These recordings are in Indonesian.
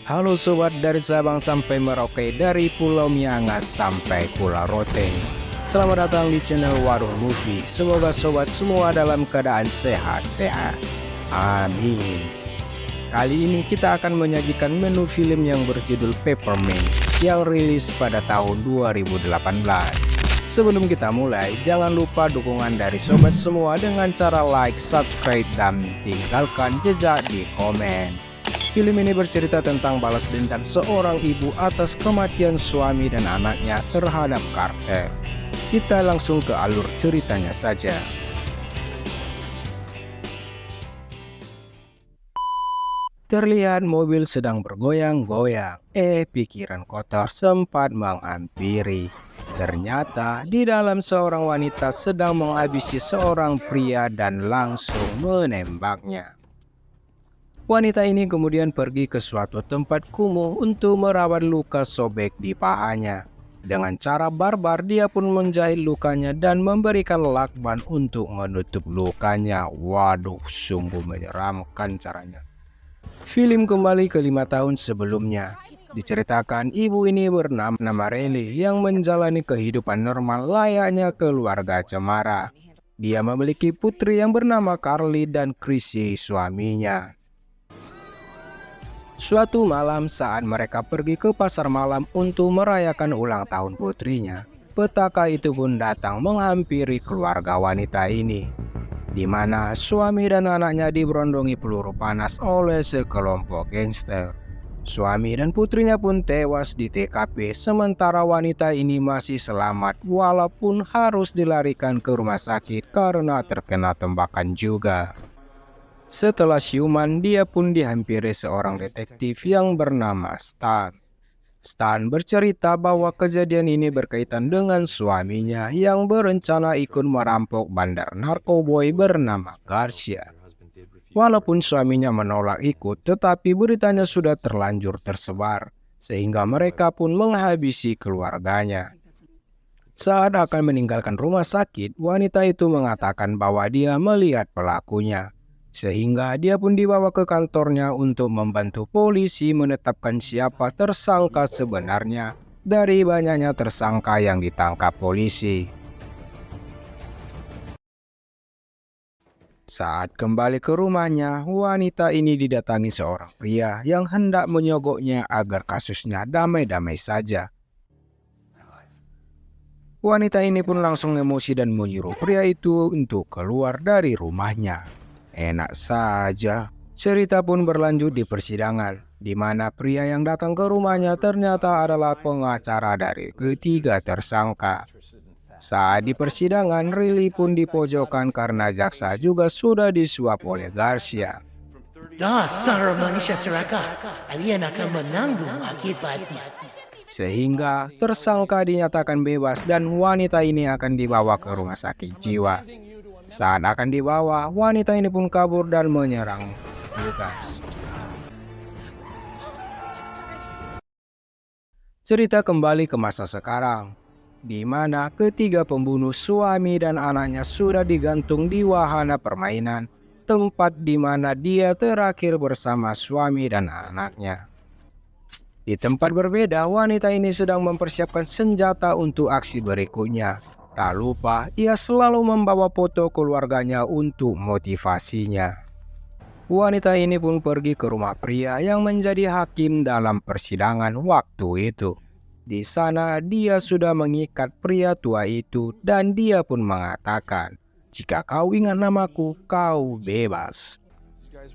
Halo sobat dari Sabang sampai Merauke, dari Pulau Miangas sampai Pulau Rote. Selamat datang di channel Warung Movie. Semoga sobat semua dalam keadaan sehat-sehat. Amin. Kali ini kita akan menyajikan menu film yang berjudul Peppermint yang rilis pada tahun 2018. Sebelum kita mulai, jangan lupa dukungan dari sobat semua dengan cara like, subscribe, dan tinggalkan jejak di komen. Film ini bercerita tentang balas dendam seorang ibu atas kematian suami dan anaknya terhadap kartel. Kita langsung ke alur ceritanya saja. Terlihat mobil sedang bergoyang-goyang. Pikiran kotor sempat menghampiri. Ternyata di dalam seorang wanita sedang menghabisi seorang pria dan langsung menembaknya. Wanita ini kemudian pergi ke suatu tempat kumuh untuk merawat luka sobek di pahanya. Dengan cara barbar, dia pun menjahit lukanya dan memberikan lakban untuk menutup lukanya. Waduh, sungguh menyeramkan caranya. Film kembali ke 5 tahun sebelumnya. Diceritakan ibu ini bernama Reli yang menjalani kehidupan normal layaknya keluarga cemara. Dia memiliki putri yang bernama Carly dan Chrissy suaminya. Suatu malam saat mereka pergi ke pasar malam untuk merayakan ulang tahun putrinya, petaka itu pun datang menghampiri keluarga wanita ini, di mana suami dan anaknya diberondongi peluru panas oleh sekelompok gangster. Suami dan putrinya pun tewas di TKP, sementara wanita ini masih selamat walaupun harus dilarikan ke rumah sakit karena terkena tembakan juga. Setelah siuman, dia pun dihampiri seorang detektif yang bernama Stan. Stan bercerita bahwa kejadian ini berkaitan dengan suaminya yang berencana ikut merampok bandar narkoboy bernama Garcia. Walaupun suaminya menolak ikut, tetapi beritanya sudah terlanjur tersebar, sehingga mereka pun menghabisi keluarganya. Saat akan meninggalkan rumah sakit, wanita itu mengatakan bahwa dia melihat pelakunya. Sehingga dia pun dibawa ke kantornya untuk membantu polisi menetapkan siapa tersangka sebenarnya dari banyaknya tersangka yang ditangkap polisi. Saat kembali ke rumahnya, wanita ini didatangi seorang pria yang hendak menyogoknya agar kasusnya damai-damai saja. Wanita ini pun langsung emosi dan menyuruh pria itu untuk keluar dari rumahnya. Enak saja. Cerita pun berlanjut di persidangan, di mana pria yang datang ke rumahnya ternyata adalah pengacara dari ketiga tersangka. Saat di persidangan, Rili pun dipojokkan karena jaksa juga sudah disuap oleh Garcia. Dasar manusia serakah, kalian akan menanggung akibatnya. Sehingga tersangka dinyatakan bebas dan wanita ini akan dibawa ke rumah sakit jiwa. Saat akan dibawa, wanita ini pun kabur dan menyerang petugas. Cerita kembali ke masa sekarang, di mana ketiga pembunuh suami dan anaknya sudah digantung di wahana permainan, tempat di mana dia terakhir bersama suami dan anaknya. Di tempat berbeda, wanita ini sedang mempersiapkan senjata untuk aksi berikutnya. Tak lupa, ia selalu membawa foto keluarganya untuk motivasinya. Wanita ini pun pergi ke rumah pria yang menjadi hakim dalam persidangan waktu itu. Di sana, dia sudah mengikat pria tua itu dan dia pun mengatakan, "Jika kau ingat namaku, kau bebas."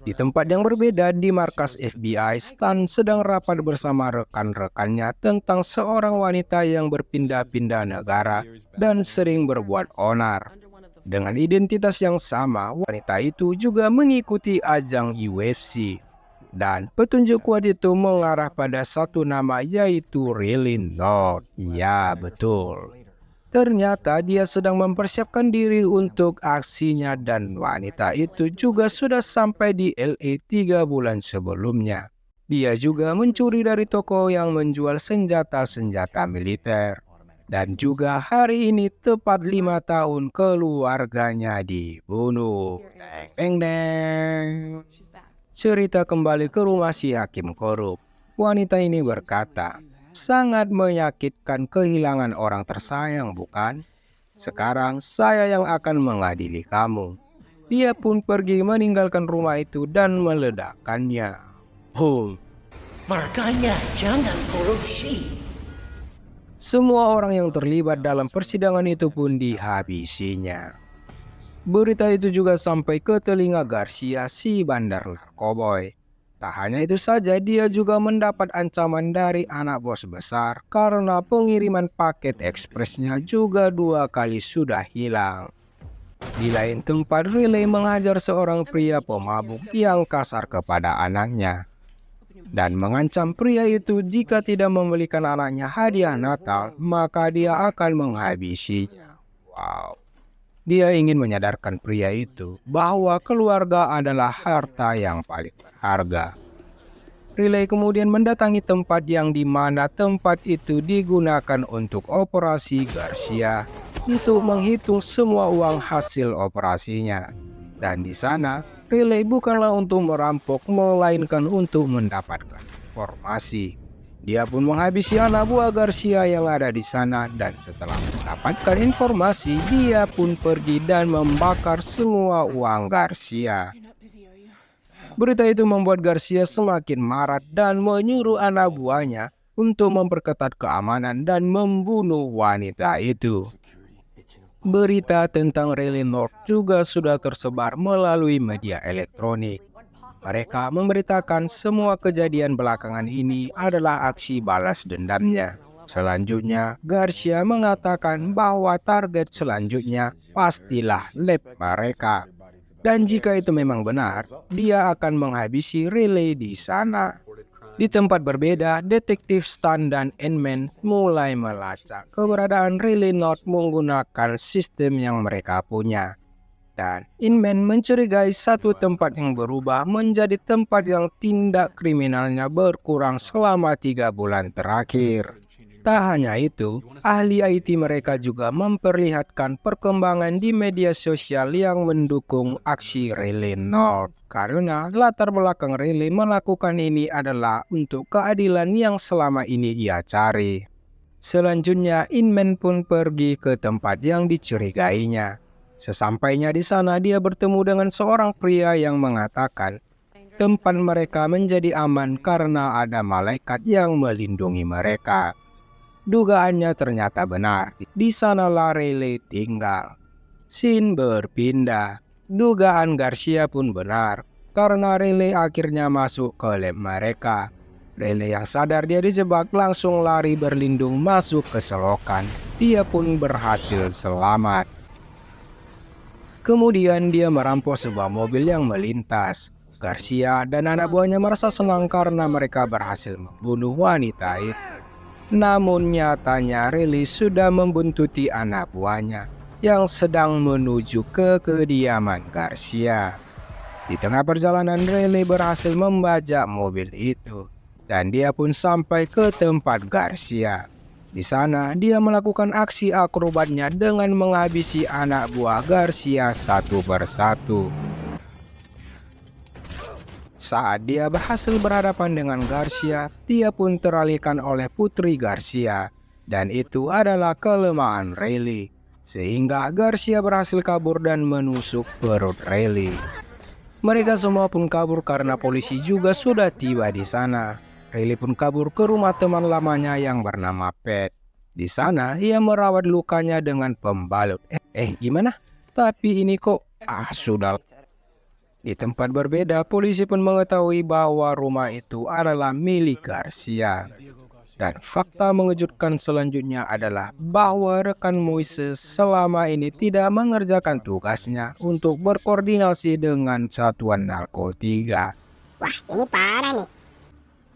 Di tempat yang berbeda di markas FBI, Stan sedang rapat bersama rekan-rekannya tentang seorang wanita yang berpindah-pindah negara dan sering berbuat onar. Dengan identitas yang sama, wanita itu juga mengikuti ajang UFC. Dan petunjuk kuat itu mengarah pada satu nama, yaitu Riley North. Ya, betul. Ternyata dia sedang mempersiapkan diri untuk aksinya dan wanita itu juga sudah sampai di LA 3 bulan sebelumnya. Dia juga mencuri dari toko yang menjual senjata-senjata militer. Dan juga hari ini tepat 5 tahun keluarganya dibunuh. Deng deng deng. Cerita kembali ke rumah si hakim korup. Wanita ini berkata, "Sangat menyakitkan kehilangan orang tersayang, bukan? Sekarang saya yang akan mengadili kamu." Dia pun pergi meninggalkan rumah itu dan meledakkannya. Boom! Makanya jangan korupsi. Semua orang yang terlibat dalam persidangan itu pun dihabisinya. Berita itu juga sampai ke telinga Garcia, si bandar narkoboy. Tak hanya itu saja, dia juga mendapat ancaman dari anak bos besar karena pengiriman paket ekspresnya juga 2 kali sudah hilang. Di lain tempat, Riley menghajar seorang pria pemabuk yang kasar kepada anaknya dan mengancam pria itu jika tidak membelikan anaknya hadiah Natal, maka dia akan menghabisinya. Wow. Dia ingin menyadarkan pria itu bahwa keluarga adalah harta yang paling berharga. Riley kemudian mendatangi tempat yang di mana tempat itu digunakan untuk operasi Garcia untuk menghitung semua uang hasil operasinya. Dan di sana, Riley bukanlah untuk merampok, melainkan untuk mendapatkan informasi. Dia pun menghabisi anak buah Garcia yang ada di sana, dan setelah mendapatkan informasi, dia pun pergi dan membakar semua uang Garcia. Berita itu membuat Garcia semakin marah dan menyuruh anak buahnya untuk memperketat keamanan dan membunuh wanita itu. Berita tentang Riley North juga sudah tersebar melalui media elektronik. Mereka memberitakan semua kejadian belakangan ini adalah aksi balas dendamnya. Selanjutnya, Garcia mengatakan bahwa target selanjutnya pastilah lab mereka. Dan jika itu memang benar, dia akan menghabisi Riley di sana. Di tempat berbeda, detektif Stan dan Inman mulai melacak keberadaan Riley North menggunakan sistem yang mereka punya. Dan Inman mencurigai satu tempat yang berubah menjadi tempat yang tindak kriminalnya berkurang selama 3 bulan terakhir. Tak hanya itu, ahli IT mereka juga memperlihatkan perkembangan di media sosial yang mendukung aksi Riley North. Karena latar belakang Riley melakukan ini adalah untuk keadilan yang selama ini ia cari. Selanjutnya, Inman pun pergi ke tempat yang dicurigainya. Sesampainya di sana, dia bertemu dengan seorang pria yang mengatakan tempat mereka menjadi aman karena ada malaikat yang melindungi mereka. Dugaannya ternyata benar. Di sanalah Riley tinggal. Scene berpindah. Dugaan Garcia pun benar karena Riley akhirnya masuk ke lab mereka. Riley yang sadar dia dijebak langsung lari berlindung masuk ke selokan. Dia pun berhasil selamat. Kemudian dia merampok sebuah mobil yang melintas. Garcia dan anak buahnya merasa senang karena mereka berhasil membunuh wanita itu. Namun nyatanya Riley sudah membuntuti anak buahnya yang sedang menuju ke kediaman Garcia. Di tengah perjalanan, Riley berhasil membajak mobil itu dan dia pun sampai ke tempat Garcia. Di sana, dia melakukan aksi akrobatnya dengan menghabisi anak buah Garcia satu persatu. Saat dia berhasil berhadapan dengan Garcia, dia pun teralihkan oleh putri Garcia. Dan itu adalah kelemahan Riley. Sehingga Garcia berhasil kabur dan menusuk perut Riley. Mereka semua pun kabur karena polisi juga sudah tiba di sana. Riley pun kabur ke rumah teman lamanya yang bernama Pat. Di sana, ia merawat lukanya dengan pembalut. Gimana? Tapi ini kok... sudah. Di tempat berbeda, polisi pun mengetahui bahwa rumah itu adalah milik Garcia. Dan fakta mengejutkan selanjutnya adalah bahwa rekan Moises selama ini tidak mengerjakan tugasnya untuk berkoordinasi dengan satuan narkotika. Wah, ini parah nih.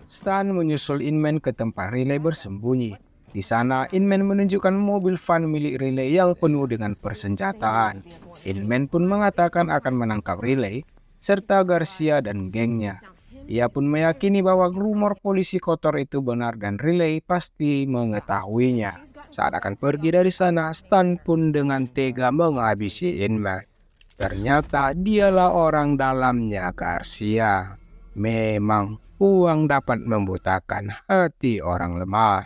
Stan menyusul Inman ke tempat Riley bersembunyi. Di sana, Inman menunjukkan mobil van milik Riley yang penuh dengan persenjataan. Inman pun mengatakan akan menangkap Riley serta Garcia dan gengnya. Ia pun meyakini bahwa rumor polisi kotor itu benar dan Riley pasti mengetahuinya. Saat akan pergi dari sana, Stan pun dengan tega menghabisi Inman. Ternyata dialah orang dalamnya Garcia. Memang uang dapat membutakan hati orang lemah.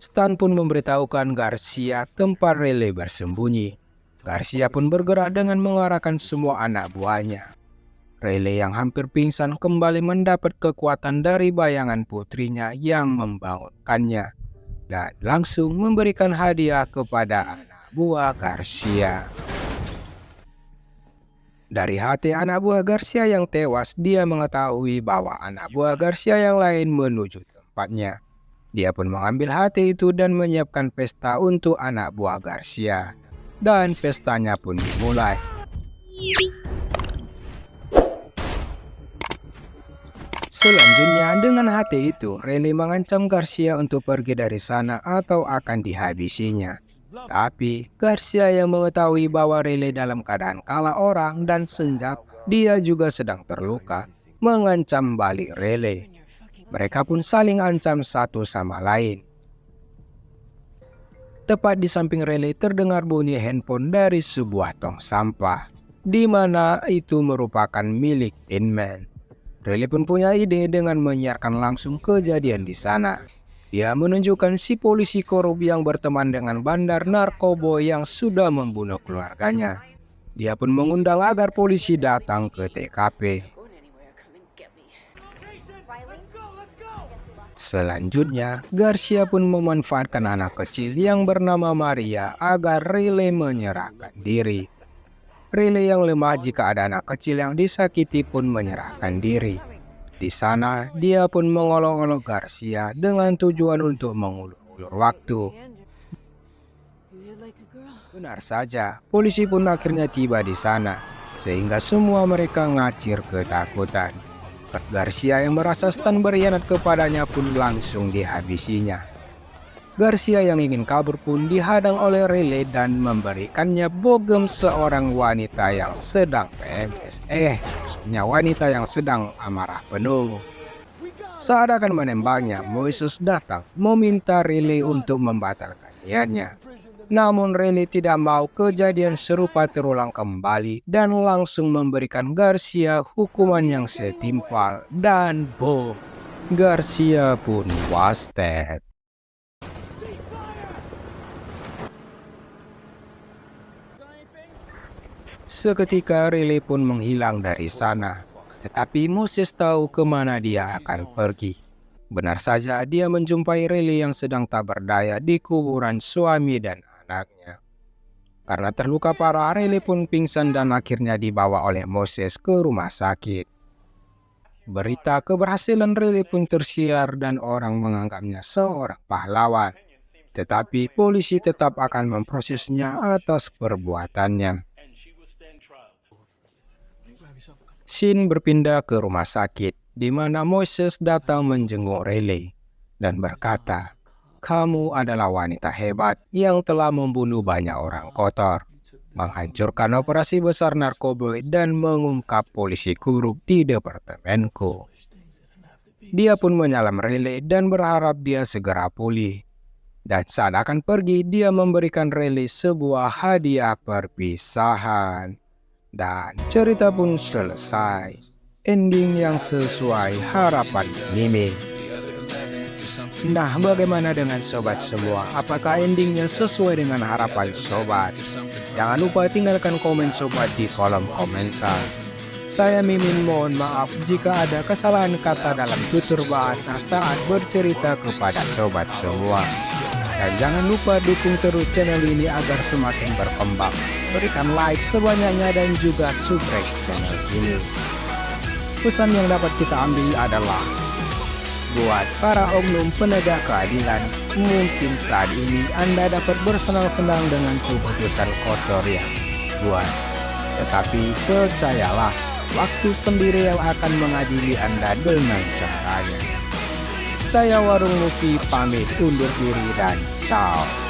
Stan pun memberitahukan Garcia tempat Riley bersembunyi. Garcia pun bergerak dengan mengarahkan semua anak buahnya. Riley yang hampir pingsan kembali mendapat kekuatan dari bayangan putrinya yang membangunkannya dan langsung memberikan hadiah kepada anak buah Garcia. Dari hati anak buah Garcia yang tewas, dia mengetahui bahwa anak buah Garcia yang lain menuju tempatnya. Dia pun mengambil hati itu dan menyiapkan pesta untuk anak buah Garcia. Dan pestanya pun dimulai. Selanjutnya, dengan hati itu, Riley mengancam Garcia untuk pergi dari sana atau akan dihabisinya. Tapi, Garcia yang mengetahui bahwa Riley dalam keadaan kalah orang dan senjata, dia juga sedang terluka, mengancam balik Riley. Mereka pun saling ancam satu sama lain. Tepat di samping Riley terdengar bunyi handphone dari sebuah tong sampah, di mana itu merupakan milik Inman. Riley pun punya ide dengan menyiarkan langsung kejadian di sana. Dia menunjukkan si polisi korup yang berteman dengan bandar narkoba yang sudah membunuh keluarganya. Dia pun mengundang agar polisi datang ke TKP. Selanjutnya, Garcia pun memanfaatkan anak kecil yang bernama Maria agar Riley menyerahkan diri. Riley yang lemah jika ada anak kecil yang disakiti pun menyerahkan diri. Di sana, dia pun mengolok-olok Garcia dengan tujuan untuk mengulur-ulur waktu. Benar saja, polisi pun akhirnya tiba di sana, sehingga semua mereka ngacir ketakutan. Garcia yang merasa Stan berkhianat kepadanya pun langsung dihabisinya. Garcia yang ingin kabur pun dihadang oleh Riley dan memberikannya bogem seorang wanita yang sedang PMS. Maksudnya wanita yang sedang amarah penuh. Saat akan menembaknya, Moises datang meminta Riley untuk membatalkan niatnya. Namun Riley tidak mau kejadian serupa terulang kembali dan langsung memberikan Garcia hukuman yang setimpal dan boom, Garcia pun was dead. Seketika Riley pun menghilang dari sana, tetapi Moses tahu kemana dia akan pergi. Benar saja dia menjumpai Riley yang sedang tak berdaya di kuburan suami dan anaknya. Karena terluka parah, Riley pun pingsan dan akhirnya dibawa oleh Moses ke rumah sakit. Berita keberhasilan Riley pun tersiar dan orang menganggapnya seorang pahlawan. Tetapi polisi tetap akan memprosesnya atas perbuatannya. Scene berpindah ke rumah sakit, di mana Moises datang menjenguk Riley dan berkata, "Kamu adalah wanita hebat yang telah membunuh banyak orang kotor, menghancurkan operasi besar narkoba dan mengungkap polisi korup di departemenku." Dia pun menyalam Riley dan berharap dia segera pulih. Dan saat akan pergi, dia memberikan Riley sebuah hadiah perpisahan. Dan cerita pun selesai. Ending yang sesuai harapan Mimi. Nah, bagaimana dengan sobat semua? Apakah endingnya sesuai dengan harapan sobat? Jangan lupa tinggalkan komen sobat di kolom komentar. Saya Mimin mohon maaf jika ada kesalahan kata dalam tutur bahasa saat bercerita kepada sobat semua. Dan jangan lupa dukung terus channel ini agar semakin berkembang. Berikan like sebanyaknya dan juga subscribe channel ini. Pesan yang dapat kita ambil adalah, buat para oknum penegak keadilan, mungkin saat ini Anda dapat bersenang-senang dengan keputusan kotor yang buat. Tetapi percayalah, waktu sendiri yang akan mengadili Anda dengan caranya. Saya Warung Luffy pamit undur diri dan ciao.